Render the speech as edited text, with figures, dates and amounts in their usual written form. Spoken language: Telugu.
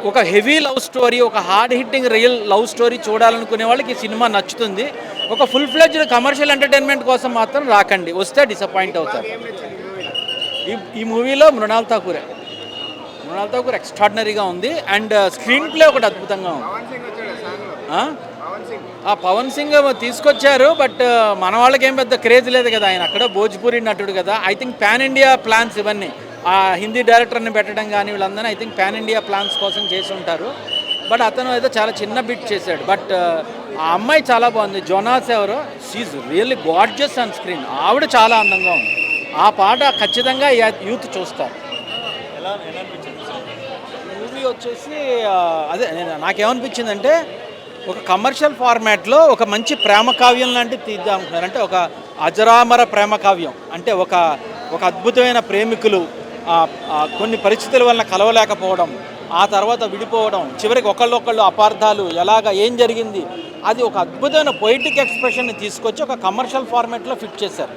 ఒక హెవీ లవ్ స్టోరీ, ఒక hard hitting real love story చూడాలనుకునే వాళ్ళకి ఈ సినిమా నచ్చుతుంది. ఒక ఫుల్ ఫ్లెడ్జ్డ్ కమర్షియల్ ఎంటర్టైన్మెంట్ కోసం మాత్రం రాకండి, వస్తే డిసప్పాయింట్ అవుతారు. ఈ ఈ మూవీలో మృణాల్ ఠాకూర్ ఎక్స్ట్రాడినరీగా ఉంది. అండ్ స్క్రీన్ ప్లే ఒకటి అద్భుతంగా ఉంది. ఆ? పవన్ సింగ్ తీసుకొచ్చారు, బట్ మన వాళ్ళకి ఏం పెద్ద క్రేజ్ లేదు కదా, ఆయన అక్కడ భోజ్పూరి నటుడు కదా. I think pan India plans ఇవన్నీ, హిందీ డైరెక్టర్ని పెట్టడం కానీ వీళ్ళందరూ I think pan India plans కోసం చేసి ఉంటారు. బట్ అతను ఏదో చాలా చిన్న బిట్ చేశాడు. బట్ ఆ అమ్మాయి చాలా బాగుంది, జోనాస్ ఎవరో, she really gorgeous on screen. ఆవిడ చాలా అందంగా ఉంది. ఆ పాట ఖచ్చితంగా యూత్ చూస్తారు. మూవీ వచ్చేసి అదే నాకేమనిపించిందంటే, ఒక కమర్షియల్ ఫార్మాట్లో ఒక మంచి ప్రేమ కావ్యం లాంటిది తీద్దాం అనుకున్నారు. అంటే ఒక అజరామర ప్రేమ కావ్యం, అంటే ఒక ఒక అద్భుతమైన ప్రేమికులు కొన్ని పరిస్థితుల వలన కలవలేకపోవడం, ఆ తర్వాత విడిపోవడం, చివరికి ఒకళ్ళొకళ్ళు అపార్థాలు, ఏం జరిగింది, అది ఒక అద్భుతమైన పొయిటిక్ ఎక్స్ప్రెషన్ని తీసుకొచ్చి ఒక కమర్షియల్ ఫార్మాట్లో ఫిట్ చేశారు.